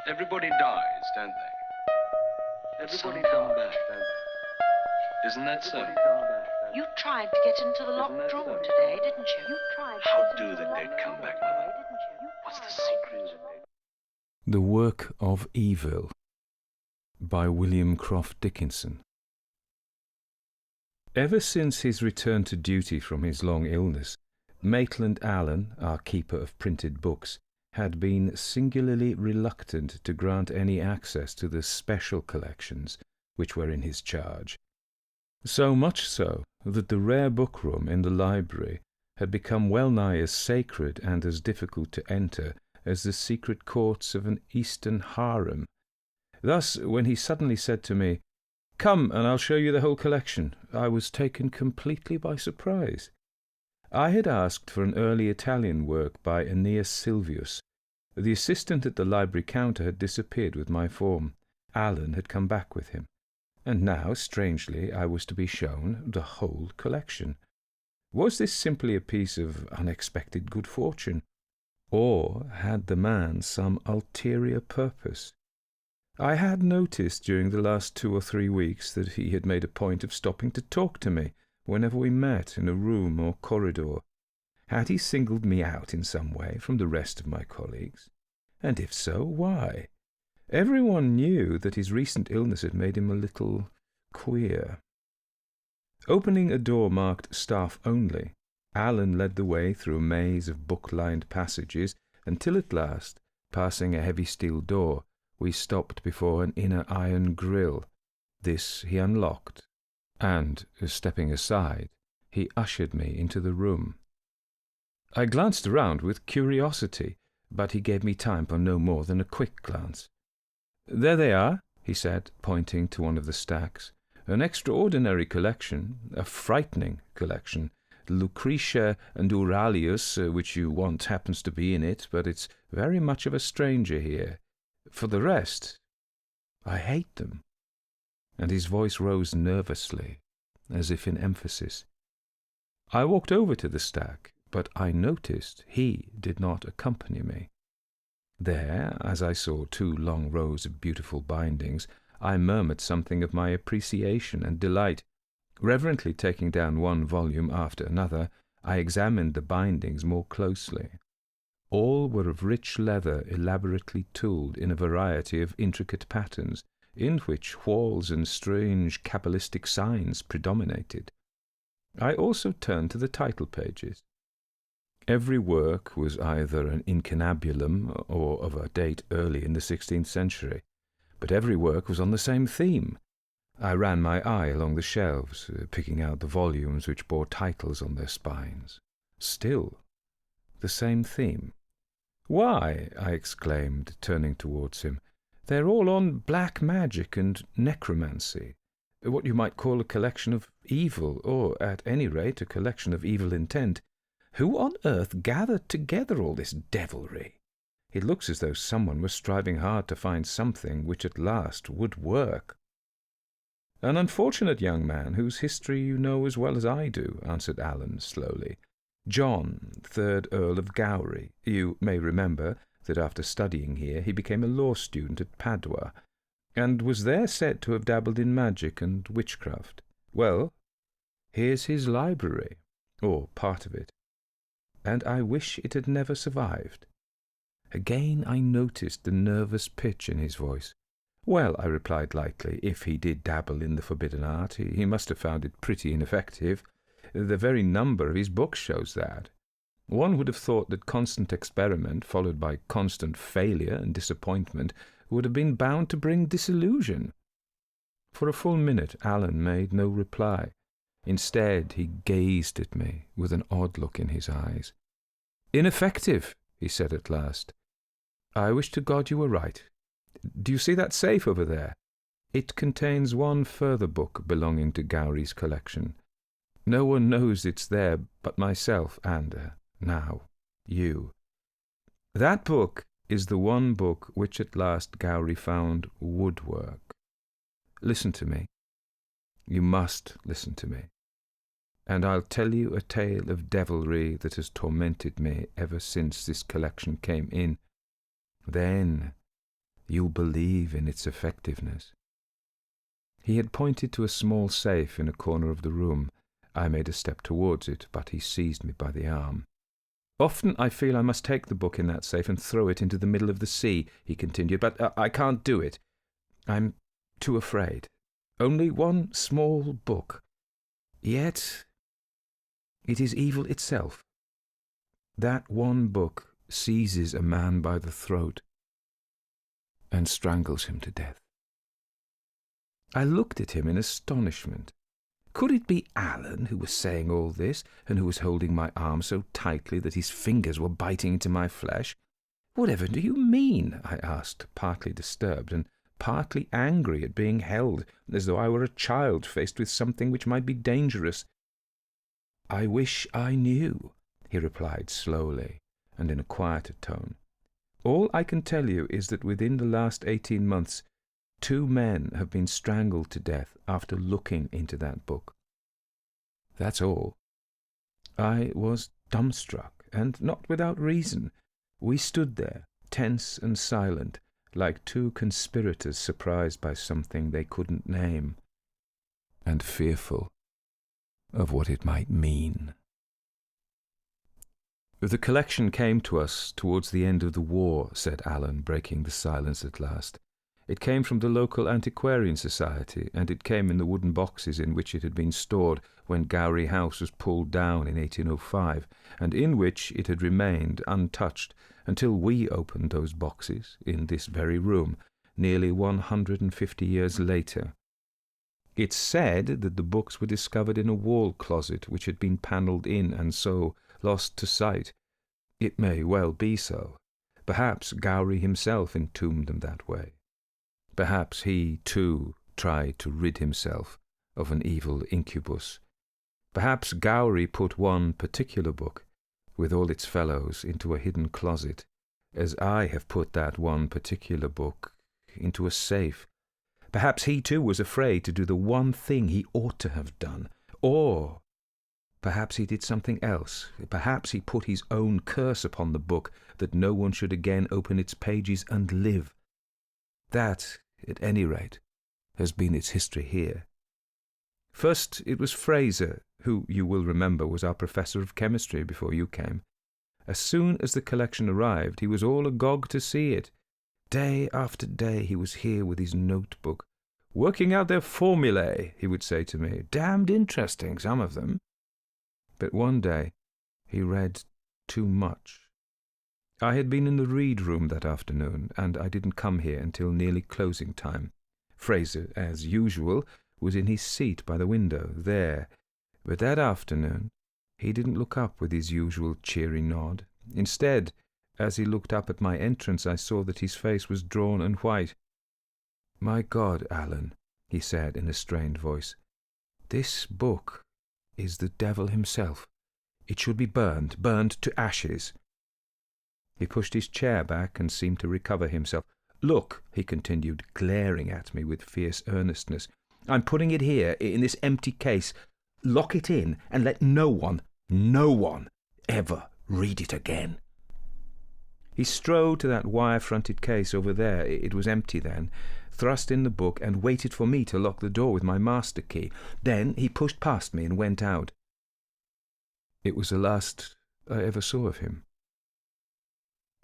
Everybody dies, don't they? Everybody come back, don't they? Isn't that so? You tried to get into the locked room today, didn't you? How do the dead come back, Mother? What's the secret? The Work of Evil by William Croft Dickinson. Ever since his return to duty from his long illness, Maitland Allan, our keeper of printed books, had been singularly reluctant to grant any access to the special collections which were in his charge. So much so that the rare book-room in the library had become well-nigh as sacred and as difficult to enter as the secret courts of an Eastern harem. Thus, when he suddenly said to me, "Come, and I'll show you the whole collection," I was taken completely by surprise. I had asked for an early Italian work by Aeneas Sylvius. The assistant at the library counter had disappeared with my form. Allan had come back with him. And now, strangely, I was to be shown the whole collection. Was this simply a piece of unexpected good fortune? Or had the man some ulterior purpose? I had noticed during the last 2 or 3 weeks that he had made a point of stopping to talk to me whenever we met in a room or corridor. Had he singled me out in some way from the rest of my colleagues? And if so, why? Everyone knew that his recent illness had made him a little queer. Opening a door marked "Staff Only," Allan led the way through a maze of book-lined passages until at last, passing a heavy steel door, we stopped before an inner iron grille. This he unlocked, and, stepping aside, he ushered me into the room. I glanced around with curiosity, but he gave me time for no more than a quick glance. "There they are," he said, pointing to one of the stacks. "An extraordinary collection, a frightening collection. Lucretia and Aurelius, which you want, happens to be in it, but it's very much of a stranger here. For the rest, I hate them." And his voice rose nervously, as if in emphasis. I walked over to the stack, but I noticed he did not accompany me. There, as I saw 2 long rows of beautiful bindings, I murmured something of my appreciation and delight. Reverently taking down one volume after another, I examined the bindings more closely. All were of rich leather elaborately tooled in a variety of intricate patterns, in which whorls and strange cabalistic signs predominated. I also turned to the title pages. Every work was either an incunabulum or of a date early in the 16th century, but every work was on the same theme. I ran my eye along the shelves, picking out the volumes which bore titles on their spines. Still the same theme. "Why," I exclaimed, turning towards him, "they're all on black magic and necromancy, what you might call a collection of evil, or, at any rate, a collection of evil intent. Who on earth gathered together all this devilry? It looks as though someone was striving hard to find something which at last would work." "An unfortunate young man whose history you know as well as I do," answered Allan slowly. "John, 3rd Earl of Gowrie. You may remember that after studying here he became a law student at Padua, and was there said to have dabbled in magic and witchcraft. Well, here's his library, or part of it, and I wish it had never survived." Again I noticed the nervous pitch in his voice. "Well," I replied lightly, "if he did dabble in the forbidden art, he must have found it pretty ineffective. The very number of his books shows that. One would have thought that constant experiment, followed by constant failure and disappointment, would have been bound to bring disillusion." For a full minute Allan made no reply. Instead, he gazed at me with an odd look in his eyes. "Ineffective," he said at last. "I wish to God you were right. Do you see that safe over there? It contains one further book belonging to Gowrie's collection. No one knows it's there but myself and, now, you. That book is the one book which at last Gowrie found would work. Listen to me. You must listen to me. And I'll tell you a tale of devilry that has tormented me ever since this collection came in. Then you'll believe in its effectiveness." He had pointed to a small safe in a corner of the room. I made a step towards it, but he seized me by the arm. "Often I feel I must take the book in that safe and throw it into the middle of the sea," he continued, "but I can't do it. I'm too afraid. Only one small book. Yet it is evil itself. That one book seizes a man by the throat and strangles him to death." I looked at him in astonishment. Could it be Allan who was saying all this, and who was holding my arm so tightly that his fingers were biting into my flesh? "Whatever do you mean?" I asked, partly disturbed and partly angry at being held as though I were a child faced with something which might be dangerous. "I wish I knew," he replied slowly and in a quieter tone. "All I can tell you is that within the last 18 months 2 men have been strangled to death after looking into that book. That's all." I was dumbstruck, and not without reason. We stood there, tense and silent, like 2 conspirators surprised by something they couldn't name, and fearful of what it might mean. "The collection came to us towards the end of the war," said Allan, breaking the silence at last. "It came from the local antiquarian society, and it came in the wooden boxes in which it had been stored when Gowrie House was pulled down in 1805, and in which it had remained untouched until we opened those boxes in this very room, nearly 150 years later. It's said that the books were discovered in a wall closet which had been panelled in and so lost to sight. It may well be so. Perhaps Gowrie himself entombed them that way. Perhaps he, too, tried to rid himself of an evil incubus. Perhaps Gowrie put one particular book, with all its fellows, into a hidden closet, as I have put that one particular book into a safe. Perhaps he, too, was afraid to do the one thing he ought to have done. Or perhaps he did something else. Perhaps he put his own curse upon the book, that no one should again open its pages and live. That, at any rate, has been its history here. First it was Fraser, who, you will remember, was our professor of chemistry before you came. As soon as the collection arrived, he was all agog to see it. Day after day he was here with his notebook. "Working out their formulae," he would say to me. "Damned interesting, some of them." But one day he read too much. I had been in the read room that afternoon, and I didn't come here until nearly closing time. Fraser, as usual, was in his seat by the window, there. But that afternoon he didn't look up with his usual cheery nod. Instead, as he looked up at my entrance, I saw that his face was drawn and white. "My God, Allan," he said in a strained voice, "this book is the devil himself. It should be burned to ashes." He pushed his chair back and seemed to recover himself. "Look," he continued, glaring at me with fierce earnestness, "I'm putting it here, in this empty case. Lock it in, and let no one ever read it again." He strode to that wire-fronted case over there, it was empty then, thrust in the book, and waited for me to lock the door with my master key. Then he pushed past me and went out. It was the last I ever saw of him.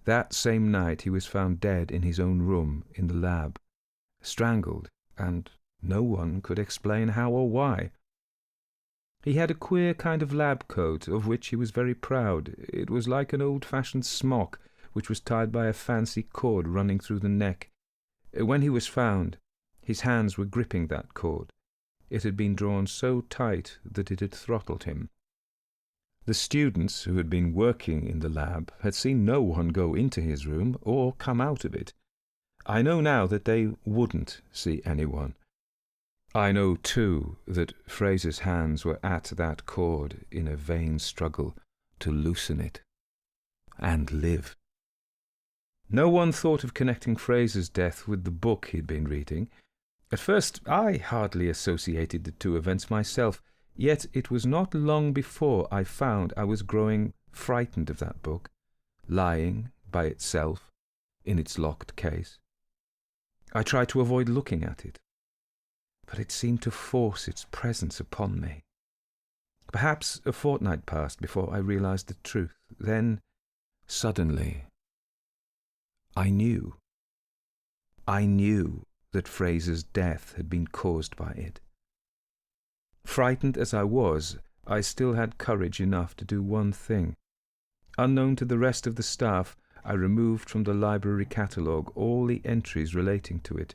That same night he was found dead in his own room in the lab, strangled, and no one could explain how or why. He had a queer kind of lab coat, of which he was very proud. It was like an old-fashioned smock, which was tied by a fancy cord running through the neck. When he was found, his hands were gripping that cord. It had been drawn so tight that it had throttled him. The students who had been working in the lab had seen no one go into his room or come out of it. I know now that they wouldn't see anyone. I know, too, that Fraser's hands were at that cord in a vain struggle to loosen it and live. No one thought of connecting Fraser's death with the book he'd been reading. At first I hardly associated the 2 events myself, yet it was not long before I found I was growing frightened of that book, lying by itself in its locked case. I tried to avoid looking at it, but it seemed to force its presence upon me. Perhaps a fortnight passed before I realized the truth. Then, suddenly, I knew. I knew that Fraser's death had been caused by it. Frightened as I was, I still had courage enough to do one thing. Unknown to the rest of the staff, I removed from the library catalogue all the entries relating to it.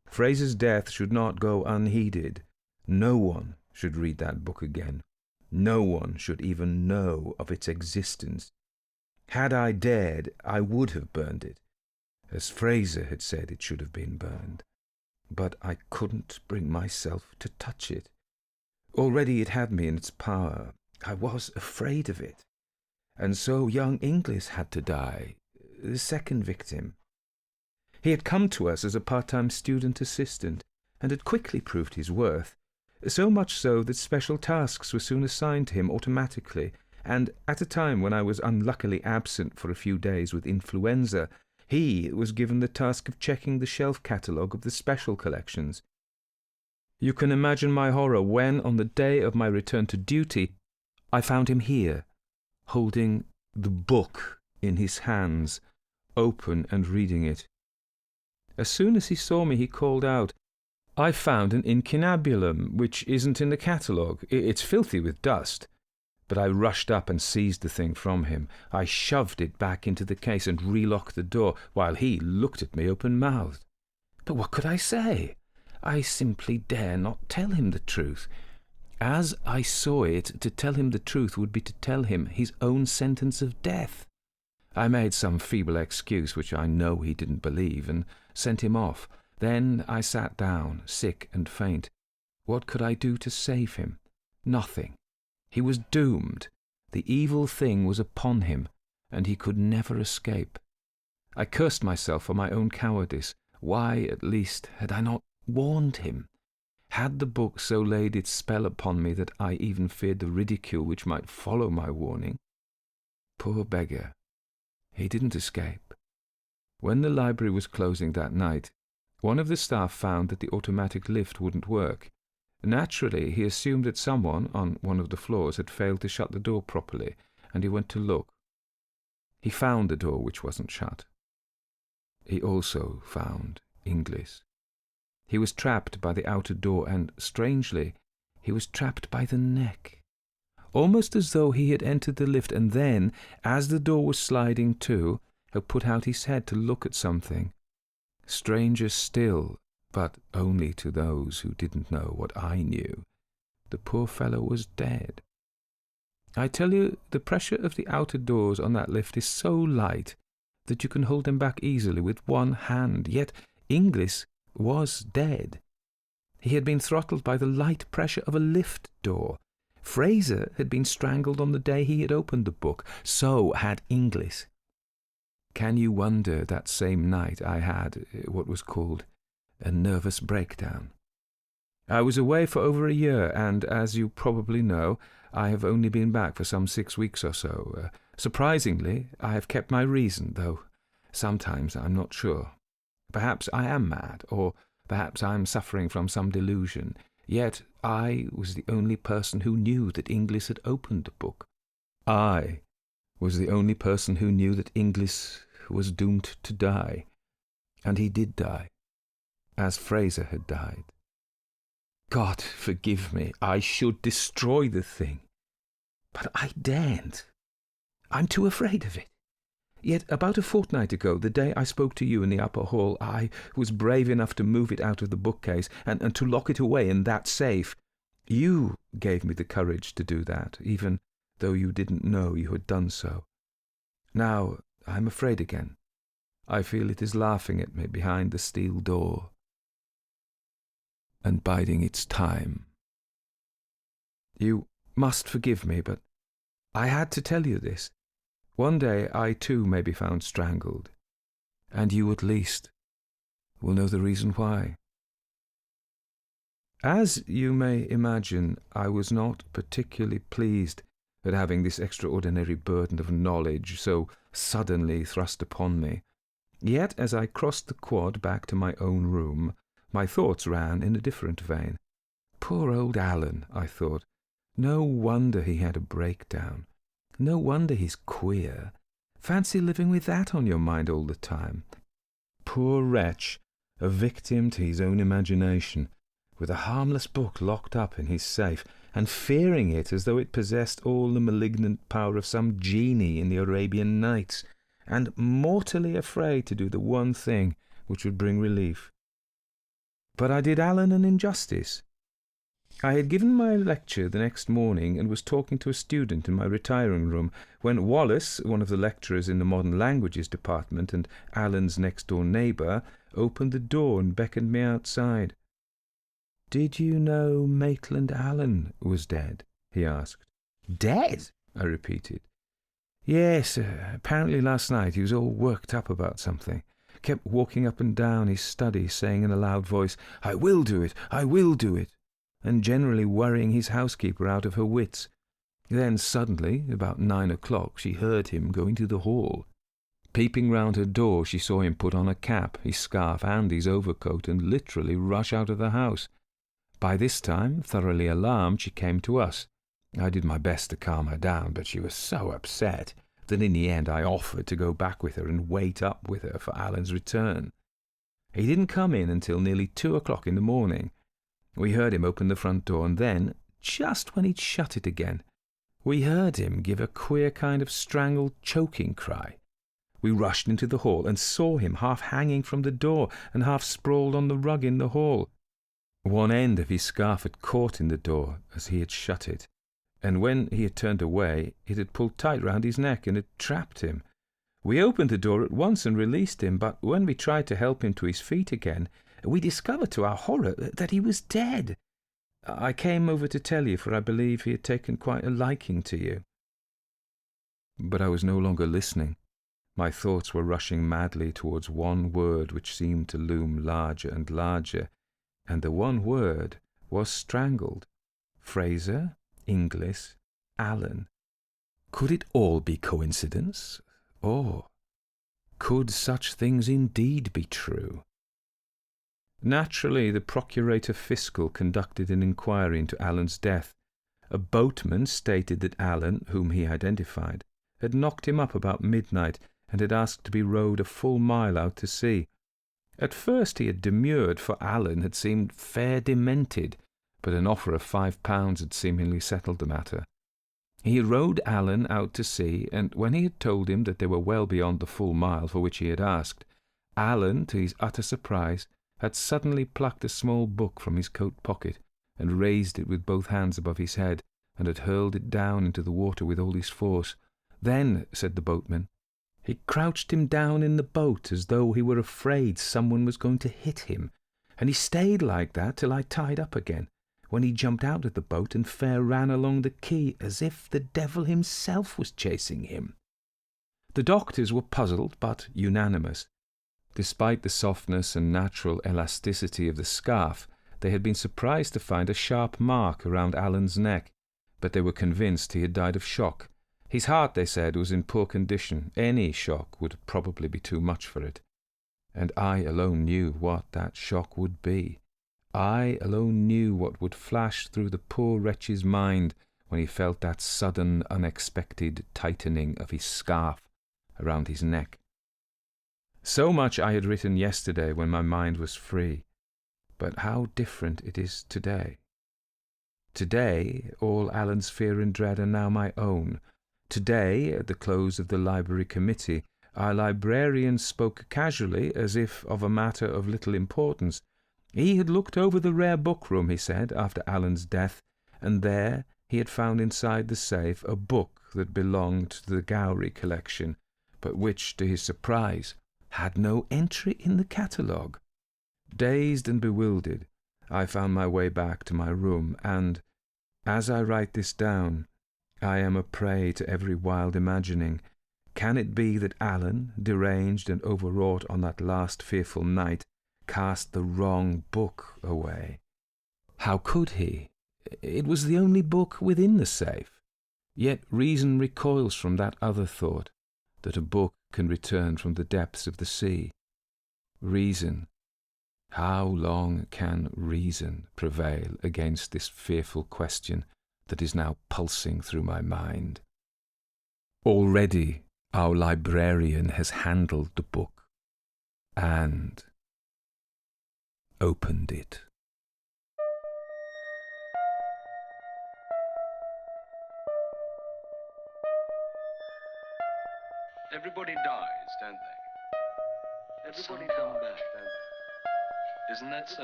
Fraser's death should not go unheeded. No one should read that book again. No one should even know of its existence. Had I dared, I would have burned it, as Fraser had said it should have been burned. But I couldn't bring myself to touch it. Already it had me in its power. I was afraid of it. And so young Inglis had to die, the second victim. He had come to us as a part-time student assistant, and had quickly proved his worth, so much so that special tasks were soon assigned to him automatically, and at a time when I was unluckily absent for a few days with influenza, he was given the task of checking the shelf catalogue of the special collections. You can imagine my horror when, on the day of my return to duty, I found him here, holding the book in his hands, open and reading it. As soon as he saw me, he called out, "I found an incunabulum, which isn't in the catalogue. It's filthy with dust." But I rushed up and seized the thing from him. I shoved it back into the case and relocked the door, while he looked at me open-mouthed. But what could I say? I simply dare not tell him the truth. As I saw it, to tell him the truth would be to tell him his own sentence of death. I made some feeble excuse, which I know he didn't believe, and sent him off. Then I sat down, sick and faint. What could I do to save him? Nothing. He was doomed. The evil thing was upon him, and he could never escape. I cursed myself for my own cowardice. Why, at least, had I not warned him? Had the book so laid its spell upon me that I even feared the ridicule which might follow my warning? Poor beggar. He didn't escape. When the library was closing that night, one of the staff found that the automatic lift wouldn't work. Naturally, he assumed that someone on one of the floors had failed to shut the door properly, and he went to look. He found the door which wasn't shut. He also found Inglis. He was trapped by the outer door, and, strangely, he was trapped by the neck. Almost as though he had entered the lift and then, as the door was sliding to, had put out his head to look at something. Stranger still, but only to those who didn't know what I knew. The poor fellow was dead. I tell you, the pressure of the outer doors on that lift is so light that you can hold them back easily with one hand, yet Inglis was dead. He had been throttled by the light pressure of a lift door. Fraser had been strangled on the day he had opened the book. So had Inglis. Can you wonder that same night I had what was called a nervous breakdown? I was away for over a year, and, as you probably know, I have only been back for some 6 weeks or so. Surprisingly, I have kept my reason, though sometimes I'm not sure. Perhaps I am mad, or perhaps I am suffering from some delusion. Yet I was the only person who knew that Inglis had opened the book. I was the only person who knew that Inglis was doomed to die. And he did die, as Fraser had died. God forgive me, I should destroy the thing. But I daren't. I'm too afraid of it. Yet about a fortnight ago, the day I spoke to you in the upper hall, I was brave enough to move it out of the bookcase and to lock it away in that safe. You gave me the courage to do that, even though you didn't know you had done so. Now I'm afraid again. I feel it is laughing at me behind the steel door and biding its time. You must forgive me, but I had to tell you this. One day I too may be found strangled, and you at least will know the reason why. As you may imagine, I was not particularly pleased at having this extraordinary burden of knowledge so suddenly thrust upon me. Yet, as I crossed the quad back to my own room, my thoughts ran in a different vein. Poor old Allan, I thought. No wonder he had a breakdown. No wonder he's queer. Fancy living with that on your mind all the time. Poor wretch, a victim to his own imagination, with a harmless book locked up in his safe, and fearing it as though it possessed all the malignant power of some genie in the Arabian Nights, and mortally afraid to do the one thing which would bring relief. But I did Allan an injustice. I had given my lecture the next morning and was talking to a student in my retiring room when Wallace, one of the lecturers in the modern languages department and Allan's next-door neighbour, opened the door and beckoned me outside. "Did you know Maitland Allan was dead?" he asked. "Dead?" I repeated. "Yes, apparently last night he was all worked up about something. Kept walking up and down his study, saying in a loud voice, 'I will do it, I will do it,' and generally worrying his housekeeper out of her wits. Then suddenly, about 9 o'clock, she heard him go into the hall. Peeping round her door, she saw him put on a cap, his scarf, and his overcoat, and literally rush out of the house. By this time, thoroughly alarmed, she came to us. I did my best to calm her down, but she was so upset that in the end I offered to go back with her and wait up with her for Allan's return. He didn't come in until nearly 2 o'clock in the morning. We heard him open the front door, and then, just when he'd shut it again, we heard him give a queer kind of strangled, choking cry. We rushed into the hall and saw him half hanging from the door and half sprawled on the rug in the hall. One end of his scarf had caught in the door as he had shut it, and when he had turned away, it had pulled tight round his neck and had trapped him. We opened the door at once and released him, but when we tried to help him to his feet again, we discovered to our horror that he was dead. I came over to tell you, for I believe he had taken quite a liking to you." But I was no longer listening. My thoughts were rushing madly towards one word which seemed to loom larger and larger, and the one word was strangled. Fraser, Inglis, Allan. Could it all be coincidence? Or could such things indeed be true? Naturally, the Procurator Fiscal conducted an inquiry into Allan's death. A boatman stated that Allan, whom he identified, had knocked him up about midnight and had asked to be rowed a full mile out to sea. At first he had demurred, for Allan had seemed fair demented, but an offer of £5 had seemingly settled the matter. He rowed Allan out to sea, and when he had told him that they were well beyond the full mile for which he had asked, Allan, to his utter surprise, had suddenly plucked a small book from his coat pocket and raised it with both hands above his head, and had hurled it down into the water with all his force. Then, said the boatman, he crouched him down in the boat as though he were afraid someone was going to hit him, and he stayed like that till I tied up again, when he jumped out of the boat and fair ran along the quay as if the devil himself was chasing him. The doctors were puzzled but unanimous. Despite the softness and natural elasticity of the scarf, they had been surprised to find a sharp mark around Allan's neck, but they were convinced he had died of shock. His heart, they said, was in poor condition. Any shock would probably be too much for it. And I alone knew what that shock would be. I alone knew what would flash through the poor wretch's mind when he felt that sudden, unexpected tightening of his scarf around his neck. So much I had written yesterday when my mind was free, but how different it is today. Today, all Allan's fear and dread are now my own. Today, at the close of the library committee, our librarian spoke casually as if of a matter of little importance. He had looked over the rare book-room, he said, after Allan's death, and there he had found inside the safe a book that belonged to the Gowrie collection, but which, to his surprise, had no entry in the catalogue. Dazed and bewildered, I found my way back to my room, and, as I write this down, I am a prey to every wild imagining. Can it be that Allan, deranged and overwrought on that last fearful night, cast the wrong book away? How could he? It was the only book within the safe. Yet reason recoils from that other thought. that a book can return from the depths of the sea. Reason. How long can reason prevail against this fearful question that is now pulsing through my mind? Already our librarian has handled the book and opened it. Everybody dies, don't they? Everybody come back, don't they? Isn't that so?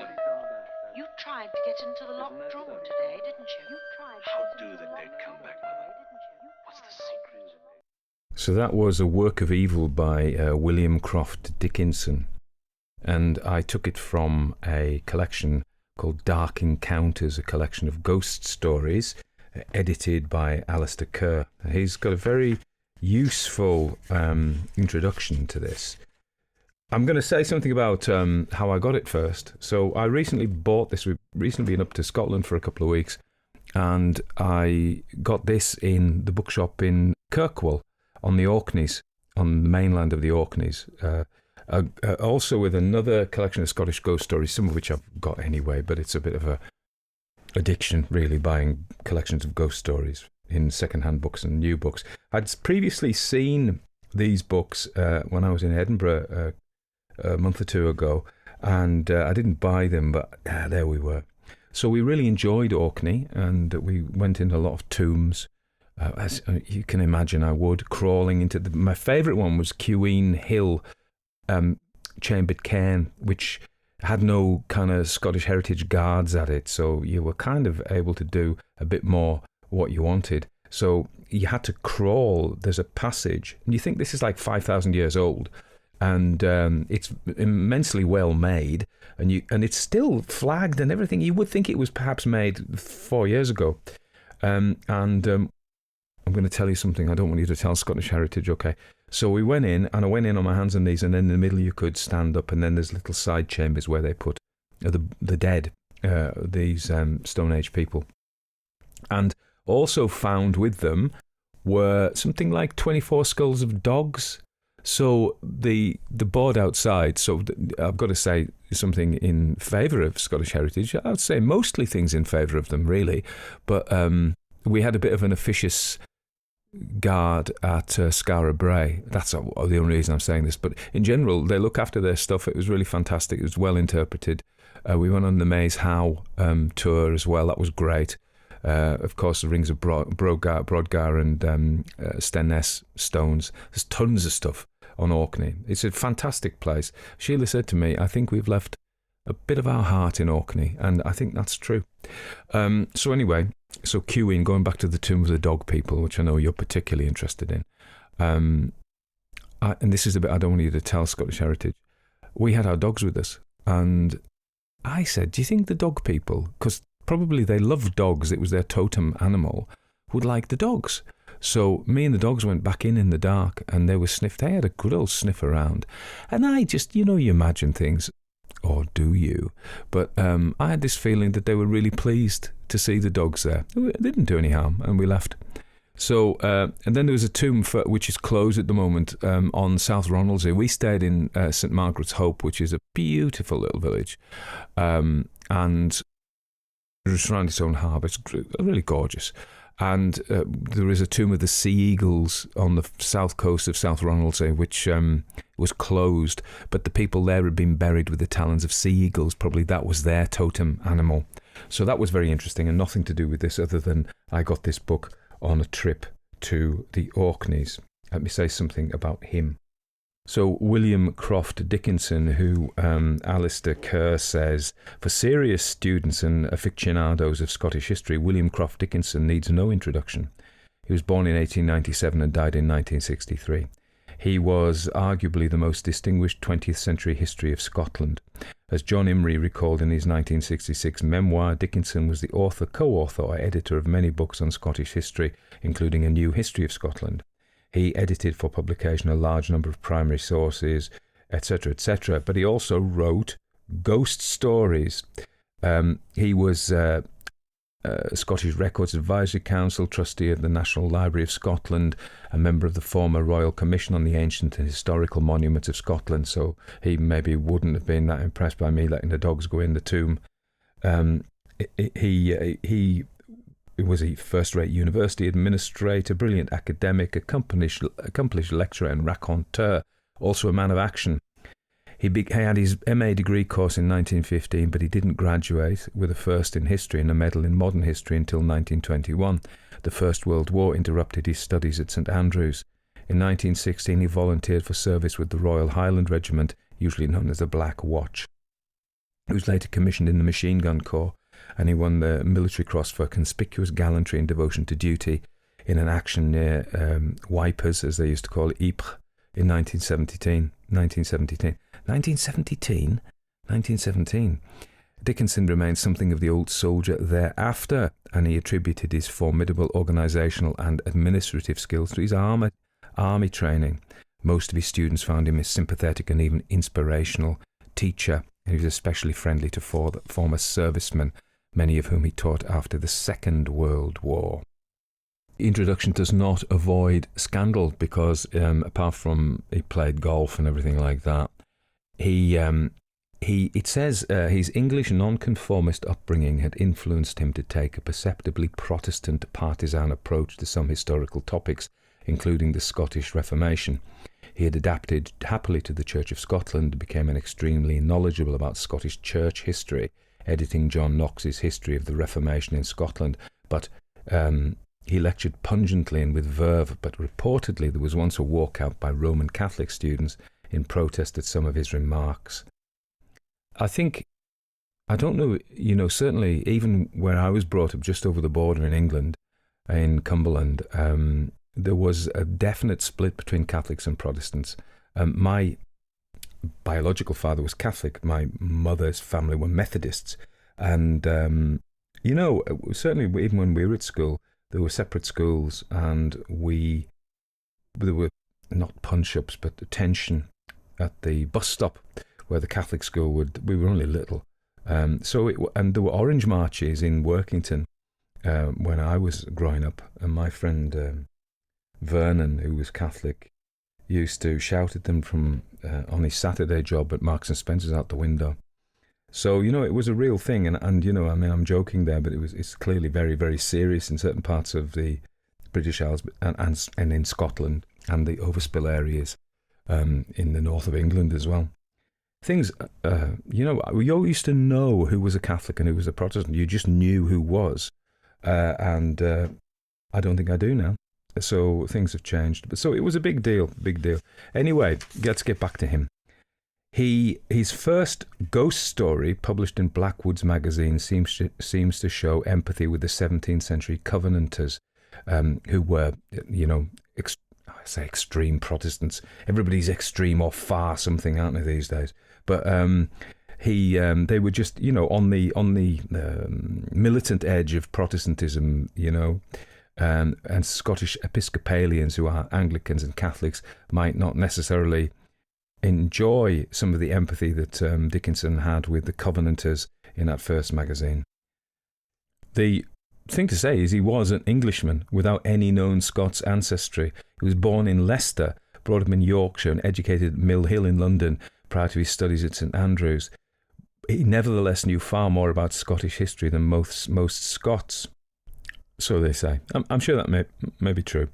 You tried to get into the locked drawer today, didn't you? How do the dead come back, Mother? What's the secret? So that was a work of evil by William Croft Dickinson, and I took it from a collection called Dark Encounters, a collection of ghost stories, edited by Alistair Kerr. He's got a very useful introduction to this. I'm going to say something about how I got it first. So I recently bought this. We've recently been up to Scotland for a couple of weeks, and I got this in the bookshop in Kirkwall on the Orkneys, on the mainland of the Orkneys. Also with another collection of Scottish ghost stories, some of which I've got anyway, but it's a bit of a addiction, really, buying collections of ghost stories in second-hand books and new books. I'd previously seen these books when I was in Edinburgh a month or two ago, and I didn't buy them, but there we were. So we really enjoyed Orkney, and we went into a lot of tombs. As you can imagine, I would, crawling into my favourite one was Queen Hill, Chambered Cairn, which had no kind of Scottish heritage guards at it, so you were kind of able to do a bit more what you wanted. So you had to crawl. There's a passage, and you think this is like 5,000 years old, and it's immensely well made, and it's still flagged and everything. You would think it was perhaps made 4 years ago. I'm going to tell you something. I don't want you to tell Scottish Heritage, okay? So we went in, and I went in on my hands and knees, and then in the middle you could stand up, and then there's little side chambers where they put the dead, these Stone Age people. And also found with them were something like 24 skulls of dogs. So the board outside, so I've got to say something in favour of Scottish Heritage. I would say mostly things in favour of them, really. But we had a bit of an officious guard at Skara Brae. That's the only reason I'm saying this. But in general, they look after their stuff. It was really fantastic. It was well interpreted. We went on the Maze How tour as well. That was great. Of course, the rings of Brodgar and Stenness stones. There's tons of stuff on Orkney. It's a fantastic place. Sheila said to me, I think we've left a bit of our heart in Orkney, and I think that's true. So anyway, so queuing, going back to the Tomb of the Dog People, which I know you're particularly interested in. And this is the bit I don't want you to tell Scottish Heritage. We had our dogs with us, and I said, do you think the dog people, because probably they love dogs, it was their totem animal, would like the dogs? So me and the dogs went back in the dark, and they were sniffed. They had a good old sniff around. And I just, you imagine things, or do you? But I had this feeling that they were really pleased to see the dogs there. It didn't do any harm, and we left. So, and then there was a tomb which is closed at the moment on South Ronaldsay. We stayed in St Margaret's Hope, which is a beautiful little village, and it's around its own harbour. It's really gorgeous. And there is a tomb of the Sea Eagles on the south coast of South Ronaldsay, which was closed, but the people there had been buried with the talons of sea eagles. Probably that was their totem animal. So that was very interesting, and nothing to do with this other than I got this book on a trip to the Orkneys. Let me say something about him. So William Croft Dickinson, who Alistair Kerr says, for serious students and aficionados of Scottish history, William Croft Dickinson needs no introduction. He was born in 1897 and died in 1963. He was arguably the most distinguished 20th century history of Scotland. As John Imrie recalled in his 1966 memoir, Dickinson was the author, co-author or editor of many books on Scottish history, including A New History of Scotland. He edited for publication a large number of primary sources, etc., etc. But he also wrote ghost stories. He was Scottish Records Advisory Council, trustee of the National Library of Scotland, a member of the former Royal Commission on the Ancient and Historical Monuments of Scotland, so he maybe wouldn't have been that impressed by me letting the dogs go in the tomb. He was a first-rate university administrator, brilliant academic, accomplished lecturer and raconteur, also a man of action. He had his MA degree course in 1915, but he didn't graduate with a first in history and a medal in modern history until 1921. The First World War interrupted his studies at St Andrews. In 1916, he volunteered for service with the Royal Highland Regiment, usually known as the Black Watch. He was later commissioned in the Machine Gun Corps, and he won the Military Cross for conspicuous gallantry and devotion to duty in an action near Wipers, as they used to call it, Ypres, in 1917. Dickinson remained something of the old soldier thereafter, and he attributed his formidable organisational and administrative skills to his army training. Most of his students found him a sympathetic and even inspirational teacher, and he was especially friendly to former servicemen, many of whom he taught after the Second World War. The introduction does not avoid scandal because, apart from he played golf and everything like that, it says his English nonconformist upbringing had influenced him to take a perceptibly Protestant partisan approach to some historical topics, including the Scottish Reformation. He had adapted happily to the Church of Scotland, became extremely knowledgeable about Scottish church history, editing John Knox's History of the Reformation in Scotland, but he lectured pungently and with verve, but reportedly there was once a walkout by Roman Catholic students in protest at some of his remarks. I don't know, certainly even where I was brought up just over the border in England, in Cumberland, there was a definite split between Catholics and Protestants. My biological father was Catholic. My mother's family were Methodists. And, certainly even when we were at school, there were separate schools, and there were not punch-ups, but the tension at the bus stop where the Catholic school we were only little. And there were orange marches in Workington when I was growing up, and my friend Vernon, who was Catholic, used to shout at them from on his Saturday job at Marks and Spencer's out the window. So, it was a real thing, and I'm joking there, but it's clearly very, very serious in certain parts of the British Isles and in Scotland and the overspill areas in the north of England as well. Things, we all used to know who was a Catholic and who was a Protestant. You just knew who was, and I don't think I do now. So things have changed. But so it was a big deal. Anyway, let's get back to him. His first ghost story, published in Blackwood's magazine, seems to show empathy with the 17th century Covenanters, who were, I say extreme Protestants. Everybody's extreme or far something, aren't they, these days? But they were just, on the militant edge of Protestantism, and Scottish Episcopalians, who are Anglicans and Catholics, might not necessarily enjoy some of the empathy that Dickinson had with the Covenanters in that first magazine. The thing to say is he was an Englishman without any known Scots ancestry. He was born in Leicester, brought up in Yorkshire, and educated at Mill Hill in London prior to his studies at St Andrews. He nevertheless knew far more about Scottish history than most Scots. So they say. I'm sure that may be true.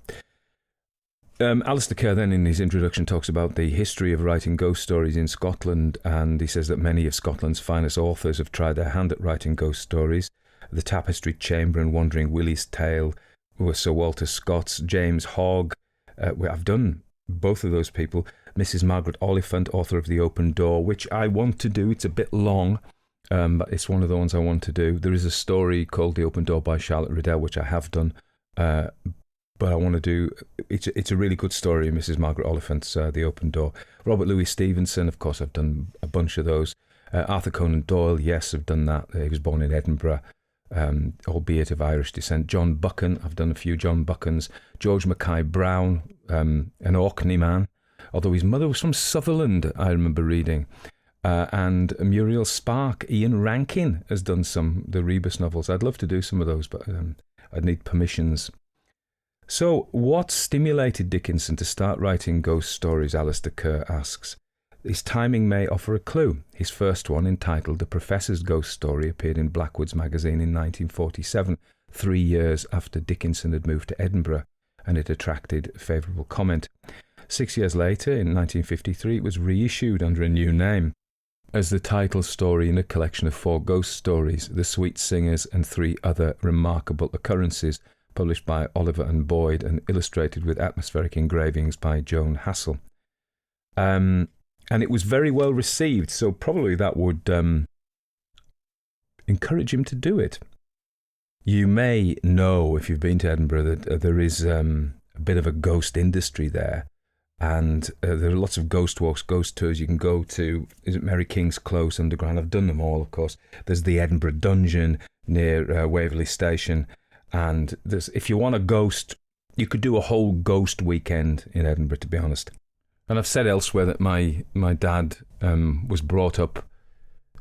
Alistair Kerr then in his introduction talks about the history of writing ghost stories in Scotland, and he says that many of Scotland's finest authors have tried their hand at writing ghost stories. The Tapestried Chamber and Wandering Willie's Tale were Sir Walter Scott's, James Hogg. I've done both of those people. Mrs. Margaret Oliphant, author of The Open Door, which I want to do. It's a bit long, but it's one of the ones I want to do. There is a story called The Open Door by Charlotte Riddell, which I have done, but I want to do. It's a really good story, Mrs. Margaret Oliphant's The Open Door. Robert Louis Stevenson, of course, I've done a bunch of those. Arthur Conan Doyle, yes, I've done that. He was born in Edinburgh, albeit of Irish descent. John Buchan, I've done a few John Buchans. George Mackay Brown, an Orkney man, although his mother was from Sutherland, I remember reading. and Muriel Spark. Ian Rankin has done the Rebus novels. I'd love to do some of those, but I'd need permissions. So, what stimulated Dickinson to start writing ghost stories, Alistair Kerr asks. His timing may offer a clue. His first one, entitled The Professor's Ghost Story, appeared in Blackwood's magazine in 1947, 3 years after Dickinson had moved to Edinburgh, and it attracted favourable comment. 6 years later, in 1953, it was reissued under a new name as the title story in a collection of 4 ghost stories, The Sweet Singers and 3 Other Remarkable Occurrences, published by Oliver and Boyd and illustrated with atmospheric engravings by Joan Hassel. And it was very well received, so probably that would encourage him to do it. You may know, if you've been to Edinburgh, that there is a bit of a ghost industry there, and there are lots of ghost walks, ghost tours you can go to. Is it Mary King's Close Underground? I've done them all, of course. There's the Edinburgh Dungeon near Waverley Station, and if you want a ghost, you could do a whole ghost weekend in Edinburgh, to be honest. And I've said elsewhere that my dad was brought up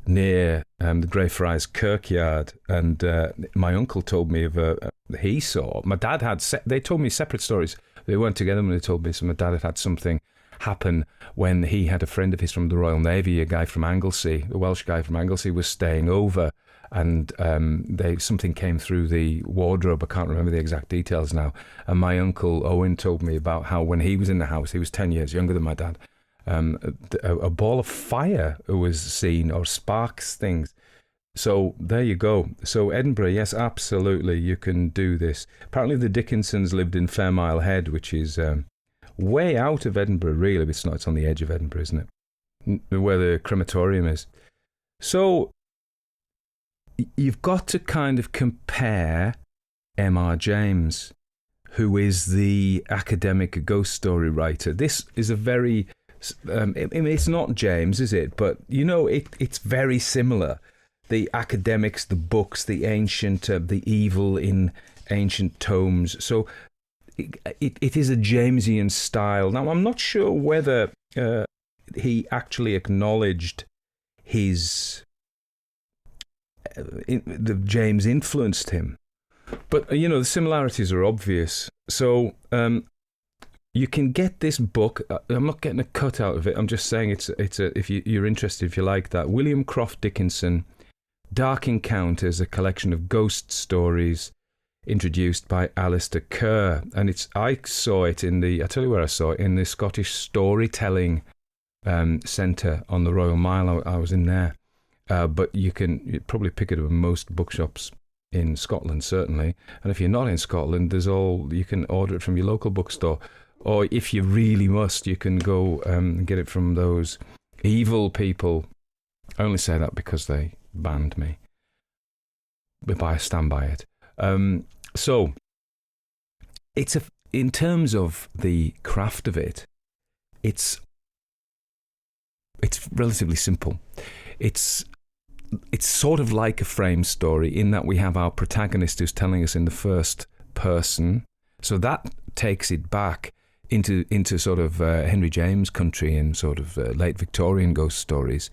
near the Greyfriars Kirkyard, and my uncle told me of he saw. My dad had. They told me separate stories. They weren't together when they told me. So my dad had something happen when he had a friend of his from the Royal Navy, a guy from Anglesey, a Welsh guy from Anglesey, was staying over, and something came through the wardrobe. I can't remember the exact details now. And my uncle Owen told me about how when he was in the house, he was 10 years younger than my dad, a ball of fire was seen, or sparks things. So there you go. So Edinburgh, yes, absolutely, you can do this. Apparently the Dickinsons lived in Fairmile Head, which is way out of Edinburgh, really. It's not. It's on the edge of Edinburgh, isn't it? Where the crematorium is. So you've got to kind of compare M.R. James, who is the academic ghost story writer. This is a very... it's not James, is it? But, it's very similar. The academics, the books, the ancient, the evil in ancient tomes. So it is a Jamesian style. Now, I'm not sure whether he actually acknowledged his... James influenced him. But, the similarities are obvious. So... you can get this book. I'm not getting a cut out of it. I'm just saying it's if you're interested, if you like that. William Croft Dickinson, Dark Encounters, a collection of ghost stories introduced by Alistair Kerr. And I saw it I tell you where I saw it, in the Scottish Storytelling Centre on the Royal Mile. I was in there. But you'd probably pick it up in most bookshops in Scotland, certainly. And if you're not in Scotland, you can order it from your local bookstore. Or if you really must, you can go and get it from those evil people. I only say that because they banned me. But I stand by it. So, in terms of the craft of it, it's relatively simple. It's sort of like a frame story in that we have our protagonist who's telling us in the first person. So that takes it back into sort of Henry James country and sort of late Victorian ghost stories.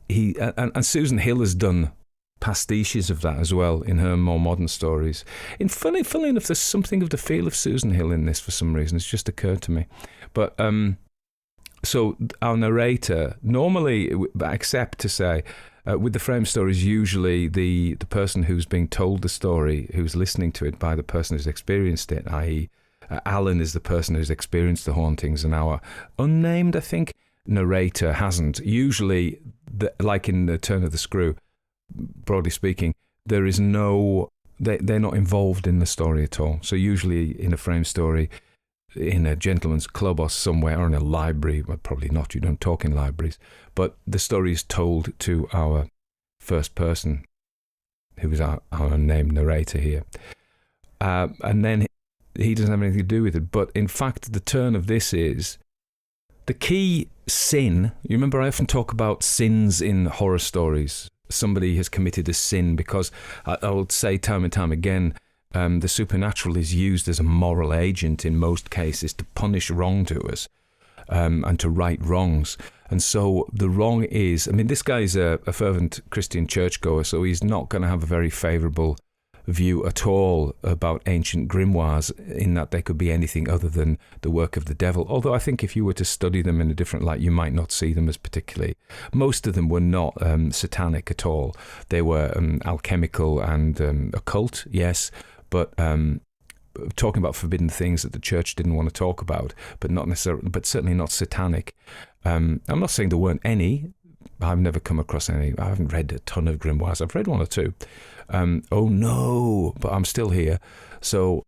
And Susan Hill has done pastiches of that as well in her more modern stories. And funny enough, there's something of the feel of Susan Hill in this for some reason. It's just occurred to me. But so our narrator, normally, except to say, with the frame stories, usually the person who's being told the story, who's listening to it by the person who's experienced it, i.e. Alan is the person who's experienced the hauntings, and our unnamed, I think, narrator hasn't. Usually, like in the Turn of the Screw, broadly speaking, there is they're not involved in the story at all. So usually in a frame story, in a gentleman's club or somewhere, or in a library, well, probably not, you don't talk in libraries, but the story is told to our first person, who is our unnamed narrator here. And then he doesn't have anything to do with it. But in fact, the turn of this is the key sin. You remember I often talk about sins in horror stories. Somebody has committed a sin because I will say time and time again, the supernatural is used as a moral agent in most cases to punish wrong to us and to right wrongs. And so the wrong is, I mean, this guy's a fervent Christian churchgoer, so he's not going to have a very favourable view at all about ancient grimoires, in that they could be anything other than the work of the devil. Although I think if you were to study them in a different light, you might not see them as particularly. Most of them were not satanic at all. They were alchemical and occult, yes, but talking about forbidden things that the church didn't want to talk about, but not necessarily, but certainly not satanic. I'm not saying there weren't any. I've never come across any. I haven't read a ton of grimoires. I've read one or two. Oh no, but I'm still here. So,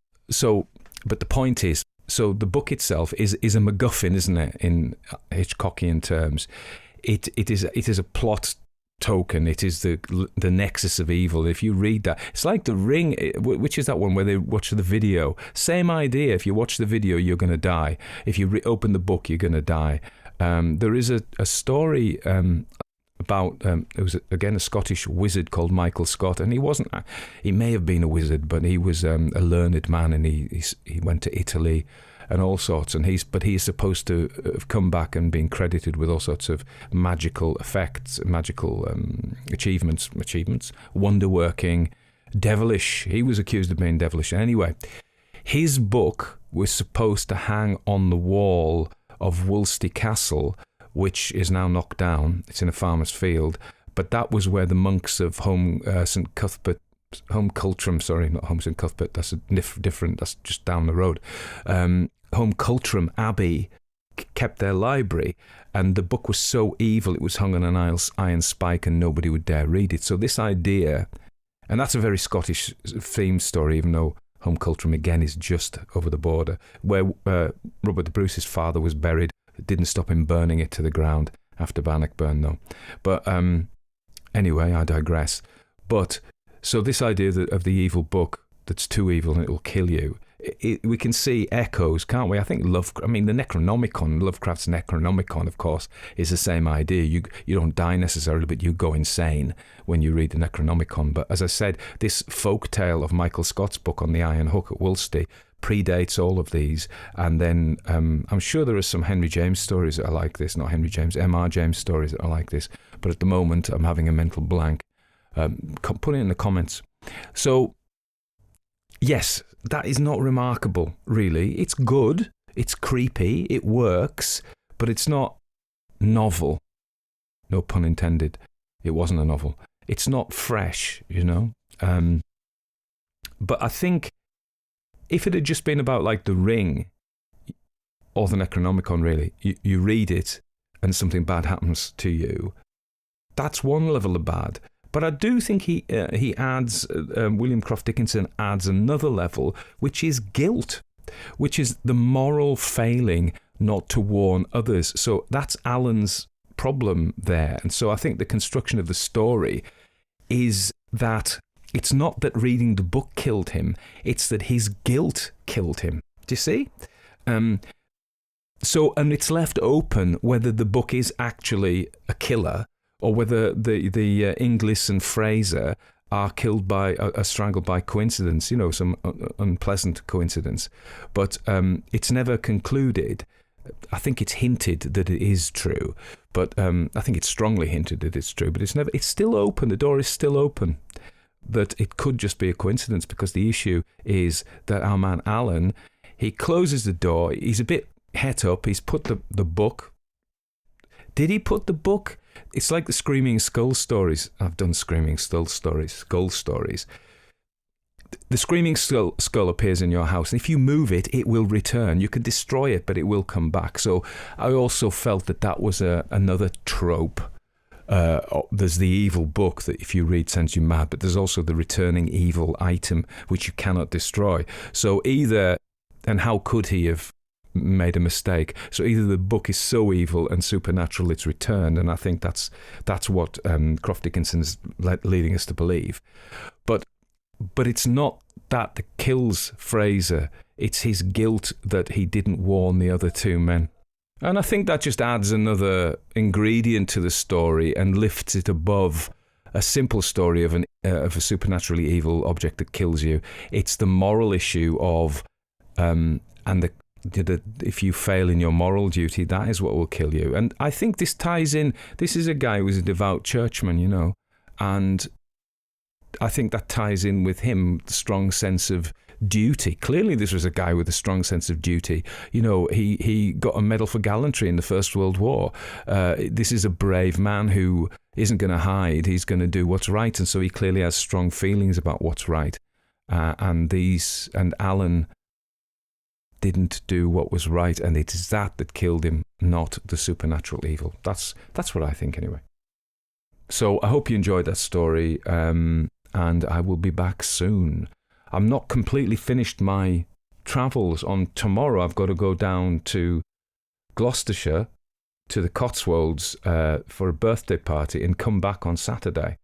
but the point is, so the book itself is a MacGuffin, isn't it? In Hitchcockian terms, it is a plot token. It is the nexus of evil. If you read that, it's like The Ring, which is that one where they watch the video. Same idea. If you watch the video, you're going to die. If you open the book, you're going to die. There is a story about it was again a Scottish wizard called Michael Scott, and he may have been a wizard, but he was a learned man, and he went to Italy and all sorts, and he's supposed to have come back and been credited with all sorts of magical effects, magical achievements, wonder working, devilish. He was accused of being devilish. Anyway, his book was supposed to hang on the wall of Woolsey Castle, which is now knocked down. It's in a farmer's field, but that was where the monks of Home Cultram, sorry, not Home St Cuthbert, that's different, that's just down the road. Home Cultram Abbey kept their library, and the book was so evil it was hung on an iron spike and nobody would dare read it. So this idea, and that's a very Scottish themed story, even though Home Cultram again is just over the border, where Robert the Bruce's father was buried. It didn't stop him burning it to the ground after Bannockburn, though. But anyway, I digress. But so this idea of the evil book that's too evil and it will kill you, we can see echoes, can't we? I think the Necronomicon, Lovecraft's Necronomicon, of course, is the same idea. You don't die necessarily, but you go insane when you read the Necronomicon. But as I said, this folk tale of Michael Scott's book on the Iron Hook at Woolsey predates all of these. And then I'm sure there are some Henry James stories that are like this, not Henry James, M.R. James stories that are like this. But at the moment, I'm having a mental blank. Put it in the comments. So, yes, that is not remarkable, really. It's good, it's creepy, it works, but it's not novel. No pun intended. It wasn't a novel. It's not fresh, you know. But I think if it had just been about like The Ring or the Necronomicon, really, you read it and something bad happens to you, that's one level of bad. But I do think he adds, William Croft Dickinson adds another level, which is guilt, which is the moral failing not to warn others. So that's Allan's problem there. And so I think the construction of the story is that it's not that reading the book killed him, it's that his guilt killed him. Do you see? And it's left open whether the book is actually a killer, or whether the Inglis and Fraser are killed are strangled by coincidence, some unpleasant coincidence. But it's never concluded. I think it's hinted that it is true, but I think it's strongly hinted that it's true. But it's still open. The door is still open. That it could just be a coincidence, because the issue is that our man Allan, he closes the door. He's a bit het up. He's put the book. Did he put the book? It's like the Screaming Skull stories. I've done Screaming Skull stories. The Screaming Skull appears in your house, and if you move it, it will return. You can destroy it, but it will come back. So I also felt that was another trope. There's the evil book that if you read sends you mad, but there's also the returning evil item which you cannot destroy. So and how could he have made a mistake? So either the book is so evil and supernatural it's returned, and I think that's what Croft Dickinson's leading us to believe. But it's not that kills Fraser, it's his guilt that he didn't warn the other two men. And I think that just adds another ingredient to the story and lifts it above a simple story of a supernaturally evil object that kills you. It's the moral issue of and if you fail in your moral duty, that is what will kill you. And I think this ties in. This is a guy who was a devout churchman, you know, and I think that ties in with him, the strong sense of duty. Clearly, this was a guy with a strong sense of duty. You know, he got a medal for gallantry in the First World War. This is a brave man who isn't going to hide. He's going to do what's right, and so he clearly has strong feelings about what's right. And Allan didn't do what was right, and it is that killed him, not the supernatural evil. That's what I think, anyway. So I hope you enjoyed that story, and I will be back soon. I'm not completely finished my travels. On tomorrow, I've got to go down to Gloucestershire, to the Cotswolds, for a birthday party, and come back on Saturday.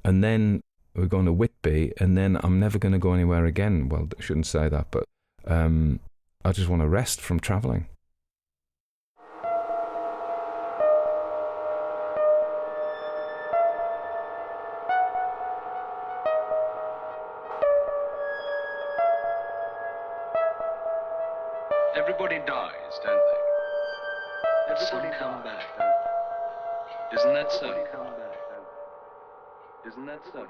And then we're going to Whitby, and then I'm never going to go anywhere again. Well, I shouldn't say that, but I just want to rest from travelling. Everybody dies, don't they? Everybody come back, don't they? Isn't that so? Isn't that so?